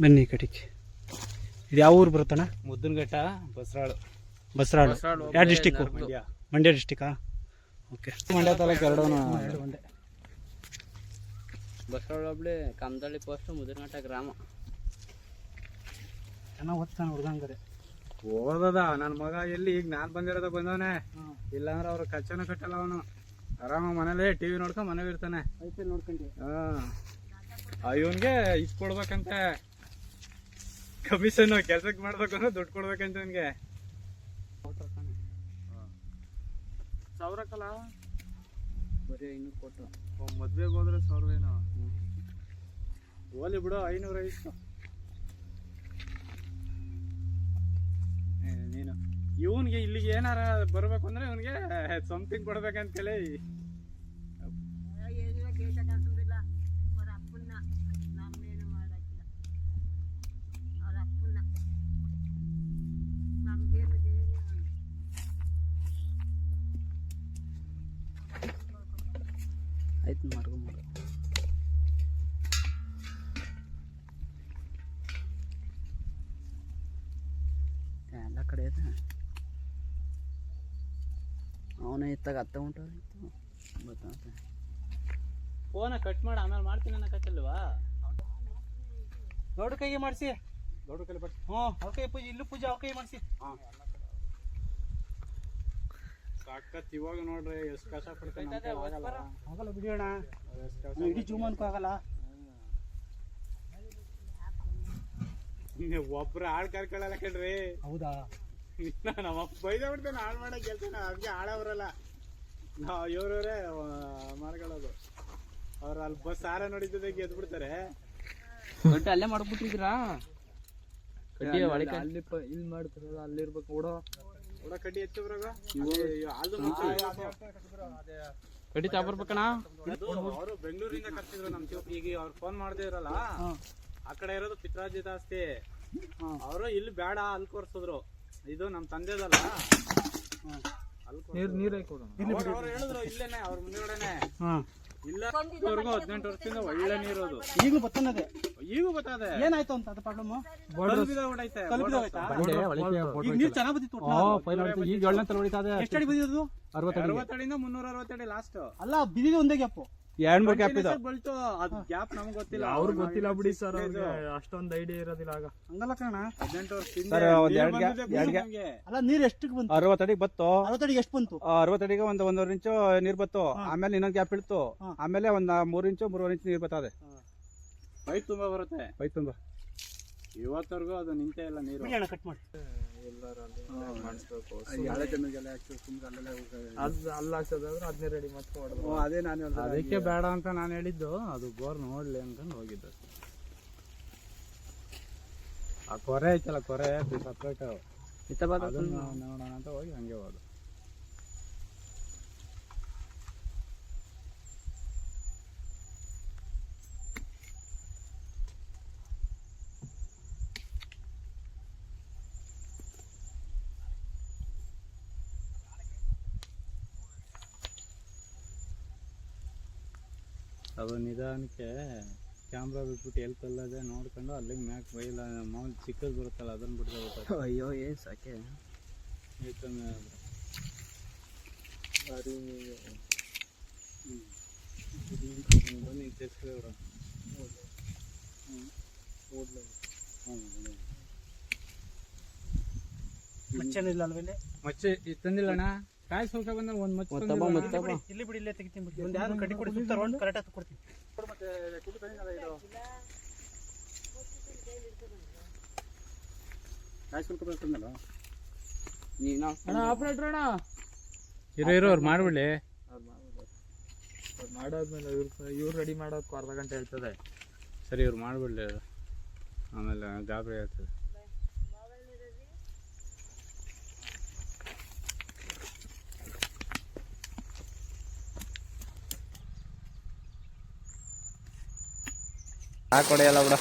ಬನ್ನಿ ಈ ಕಡೆಗೆ. ಇದು ಯಾವ ಊರು ಬರುತ್ತಣ್ಣ? ಮುದ್ದನಘಟ್ಟ, ಬಸರಾಳು. ಯಾವ ಡಿಸ್ಟಿಕ್ಕು? ಮಂಡ್ಯ ಡಿಸ್ಟಿಕ್ಕಾ? ಓಕೆ. ಮಂಡ್ಯ ತಾಲೂಕು ಎರಡು ಒಂದೇ. ಬಸರಾಳು ಹೋಬಳಿ, ಕಮದಳ್ಳಿ ಪೋಸ್ಟ್, ಮುದ್ದನಘಟ್ಟ ಗ್ರಾಮ. ಚೆನ್ನಾಗಿ ಓದ್ತಾನೆ ಹುಡುಗಂಗರೆ. ಓದದ ನನ್ನ ಮಗ ಎಲ್ಲಿ ಈಗ ನಾನು ಬಂದಿರೋದ ಬಂದವನೇ. ಇಲ್ಲಾಂದ್ರೆ ಅವ್ರ ಖರ್ಚನ ಕಟ್ಟಲ್ಲ ಅವನು. ಆರಾಮ ಮನೇಲಿ ಟಿವಿ ನೋಡ್ಕೊಂಡು ಮನೇಲಿ ಇರ್ತಾನೆ. ಐಪಿಎಲ್ ನೋಡ್ಕೊಂಡು. ಇವನ್ಗೆ ಇಸ್ಕೊಡ್ಬೇಕಂತೆ ಕಮಿಷನ್. ಕೆಲ್ಸಕ್ಕೆ ಮಾಡ್ಬೇಕಂದ್ರೆ ದುಡ್ಡು ಕೊಡ್ಬೇಕಂತ ಇವನ್ಗೆ. ಸಾವಿರಕ್ಕಲ್ಲ ಬರೀ 500 ಕೊಟ್ಟು ಮದ್ವೆಗೆ ಹೋದ್ರೆ 1000 ಏನೋ. ಓಲಿ ಬಿಡು, 550. ನೀನು ಇವನ್ಗೆ ಇಲ್ಲಿಗೆ ಏನಾರ ಬರ್ಬೇಕು ಅಂದ್ರೆ ಇವನ್ಗೆ ಸಮಥಿಂಗ್ ಕೊಡ್ಬೇಕಂತೇಳಿ. ಆಯ್ತು ಮಾಡ್ಕೊಂಬಿಡು. ಎಲ್ಲ ಕಡೆ ಇದೆ. ಅವನೇ ಇತ್ತಾಗ ಅತ್ತ ಉಂಟಾಗಿತ್ತು ಗೊತ್ತಾಗುತ್ತೆ. ಫೋನ ಕಟ್ ಮಾಡಿ ಆಮೇಲೆ ಮಾಡ್ತೀನಿ ಅನ್ನಕತ್ತಲ್ವಾ? ದೊಡ್ಡ ಕೈಗೆ ಮಾಡಿಸಿ. ದೊಡ್ಡ ಕೈಲಿ ಬರ್ತೀನಿ. ಅವ್ರ ಕೈ ಪೂಜೆ, ಇಲ್ಲೂ ಪೂಜೆ ಅವ್ರ ಕೈ ಮಾಡಿಸಿ. ಸಾಕತ್. ಇವಾಗ ನೋಡ್ರಿ ಎಷ್ಟು ಕಷ್ಟ ಪಡ್ತಾನೆ. ಆಗಲ್ಲ ಬಿಡಿಯೋಣ, ಇಡೀ ಜೀವನಕ್ಕೂ ಆಗಲ್ಲ. ಒಬ್ರು ಹಾಳು ಕರ್ಕೊಳ್ಳಲ್ಲ ಕಣ್ರಿ. ಹೌದಾ? ನಮ್ಮ ಬೈದ ಬಿಡ್ತಾನೆ ಹಾಳು ಮಾಡಕ್ ಹೇಳ್ತಾನೆ. ಅದಕ್ಕೆ ಹಾಳವ್ರಲ್ಲ ನಾವು, ಇವ್ರವ್ರೆ ಮಾಡ್ಕೊಳ್ಳೋದು. ಅವ್ರು ಅಲ್ಲಿ ಬಸ್ ಸಾರ ನೋಡಿದ್ದೆ ಗೆದ್ದು ಬಿಡ್ತಾರೆ. ಗಂಟೆ ಅಲ್ಲೇ ಮಾಡ್ಬಿಟ್ಟಿದ್ರಾ? ಕಡ್ಡಿ ಅಲ್ಲಿ ಇಲ್ಲಿ ಮಾಡ್ತಾರಲ್ಲ, ಅಲ್ಲಿರ್ಬೇಕು. ಓಡೋ ಕಡ್ಡಿ ಎತ್ತಬ್ರಾಗ ಕಡ್ಡಿ ತಗೊಬರ್ಬೇಕಣ್ಣ. ಅವರು ಬೆಂಗಳೂರಿಂದ ಕರ್ತಿದ್ರು ನಮ್ ಶಿವಪ್ಪ. ಈಗ ಅವ್ರು ಫೋನ್ ಮಾಡದೇ ಇರಲ್ಲ, ಆ ಕಡೆ ಇರೋದು ಪಿತ್ರಾಜಿ ಜಾಸ್ತಿ. ಅವರು ಇಲ್ಲಿ ಬೇಡ ಅಲ್ಲಿ ಕೊರ್ಸಿದ್ರು. ಇದು ನಮ್ ತಂದೆದಲ್ಲ, ನೀರ್ ಅವ್ರು ಹೇಳಿದ್ರು ಇಲ್ಲೇನೆ ಅವ್ರ ಮುಂದೆಗಡೆನೆ. ಇಲ್ಲವರೆಗೂ 18 ವರ್ಷದಿಂದ ಒಳ್ಳೆ ನೀರೋದು. ಈಗಲೂ ಬತ್ತನದೆ, ಈಗೂ ಬರ್ತದೆ. ಏನಾಯ್ತು ಅಂತ ಅದು ಪ್ರಾಬ್ಲಮ್? ನೀರು ಚೆನ್ನಾಗಿ ಬಂದಿತ್ತು. ಈಗ 7ನೇ ತಲೆ ಹೊಡಿತದೆ. ಎಷ್ಟು ಅಡಿ ಬಂದಿದ್ದು? 60 ಅಡಿಯಿಂದ 360 ಅಡಿ ಲಾಸ್ಟ್. ಅಲ್ಲ, ಬಿದ್ದಿದೆ ಒಂದೇ ಗ್ಯಾಪ್. 2-3 ಗ್ಯಾಪ್ ಇದೆ. ಬಲ್ತು ಅದು ಗ್ಯಾಪ್ ನಮ್ಗೆ ಗೊತ್ತಿಲ್ಲ. ಅವ್ರಿಗೆ ಗೊತ್ತಿಲ್ಲ ಬಿಡಿ ಸರ್, ಅಷ್ಟೊಂದು ಐಡಿಯಾ ಇರೋದಿಲ್ಲ. ಆಗ ಹಂಗಲ್ಲ ಕಣ, 18 ವರ್ಷದಿಂದ ಅಲ್ಲ ನೀರು ಎಷ್ಟಕ್ಕೆ ಬಂತು? 60 ಅಡಿಗೆ ಬತ್ತು. 60 ಅಡಿಗೆ ಎಷ್ಟು ಬಂತು? 60 ಅಡಿಗೆ ಒಂದೂವರೆ ಇಂಚು ನೀರ್ ಬತ್ತು. ಆಮೇಲೆ ಇನ್ನೊಂದು ಗ್ಯಾಪ್ ಇಳ್ತು. ಆಮೇಲೆ ಒಂದ್ 3 ಇಂಚು 3.5 ಇಂಚು ನೀರ್ ಬರ್ತದೆ. ಪೈಪ್ ತುಂಬಾ ಬರುತ್ತೆ. ಪೈಪ್ ತುಂಬಾ ಇವತ್ತವರೆಗೂ ಅದು ನಿಂತೇ ಇಲ್ಲ ನೀರು. ಕಟ್ ಮಾಡಿ ಅಲ್ಲೇ ರೆಡಿ ಮಾಡ್ಕೊಂಡು ಅದೇ ನಾನು ಅದಕ್ಕೆ ಬೇಡ ಅಂತ ನಾನು ಹೇಳಿದ್ದು. ಅದು ಬೋರ್ ನೋಡ್ಲಿ ಅಂತ ಹೋಗಿದ್ದು. ಆ ಕೊರೆ ಐತಲ್ಲ, ಕೊರೆ ಸಪ್ರೇಟ್ ಅದನ್ನ ನೋಡೋಣ ಅಂತ ಹೋಗಿ ಹಂಗೆ ಹೋದ. ಅದು ನಿಧಾನಕ್ಕೆ ಕ್ಯಾಮ್ರಾ ಬಿಟ್ಬಿಟ್ಟು ಎಲ್ಲಿ ಕಲ್ಲದೆ ನೋಡ್ಕೊಂಡು ಅಲ್ಲಿಗೆ ಮ್ಯಾಕ್ ಬೈಲ ಮಾಮೂಲಿ ಚಿಕ್ಕದು ಬರುತ್ತಲ್ಲ ಅದನ್ನ ಬಿಡ್ತಾ ಗೊತ್ತಾಗ. ಅಯ್ಯೋ ಸಾಕೆ ಬನ್ನಿ ತೆಗ್ಸ್ಕೊವ್ರ. ಮಚ್ಚೇನಿಲ್ಲ ಅಲ್ವೇಲೆ? ಮಚ್ಚೆ ತಂದಿಲ್ಲಣ್ಣ. ಕಾಯಿ ಸ್ವಲ್ಪ ಬಂದ್ರೆ ಒಂದು ಮಚ್ಚ ಇಲ್ಲಿ ಬಿಡಿ, ಇಲ್ಲೇ ತೆಗಿತೀನಿ ಬಿಡಿ. ಒಂದು ಯಾವ್ದು ಕಟ್ಟಿ ಕೊಡಿ, ಸುತ್ತ ರೌಂಡ್ ಕರೆಕ್ಟಾಗಿ ಕೊಡ್ತೀನಿ. ಮತ್ತೆ ಕಾಯಿ ಸ್ವಲ್ಪ ಬಂದಲ್ಲ ಆಪರೇಟರ್ ಅಣ್ಣ. ಇರೋ ಅವ್ರು ಮಾಡ್ಬಿಡ್ಲಿ. ಮಾಡಾದ್ಮೇಲೆ ಇವ್ರು ರೆಡಿ ಮಾಡೋದಕ್ಕೂ ಅರ್ಧ ಗಂಟೆ ಹೇಳ್ತದೆ. ಸರಿ ಇವ್ರು ಮಾಡ್ಬಿಡ್ಲಿ, ಆಮೇಲೆ ಗಾಬರಿ ಆಗ್ತದೆ. ಕೊಡೆಯಲ್ಲ ಬಿಡ.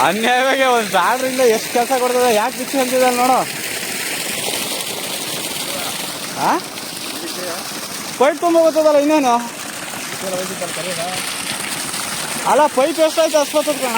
ಅನ್ಯಾಯವಾಗಿ ಒಂದು ಸಾಲರಿಂದ ಎಷ್ಟು ಕೆಲಸ ಕೊಡ್ತದೆ. ಯಾಕೆ ಬಿಚ್ಚಿ ಅಂತಿದ್ದಲ್ಲ ನೋಡು. ಪೈಪ್ ತುಂಬ ಗೊತ್ತದಲ್ಲ ಇನ್ನೇನು ಅಲ್ಲ ಪೈಪ್ ಎಷ್ಟಾಯ್ತು ಅಷ್ಟೊತ್ತದ ಕಣ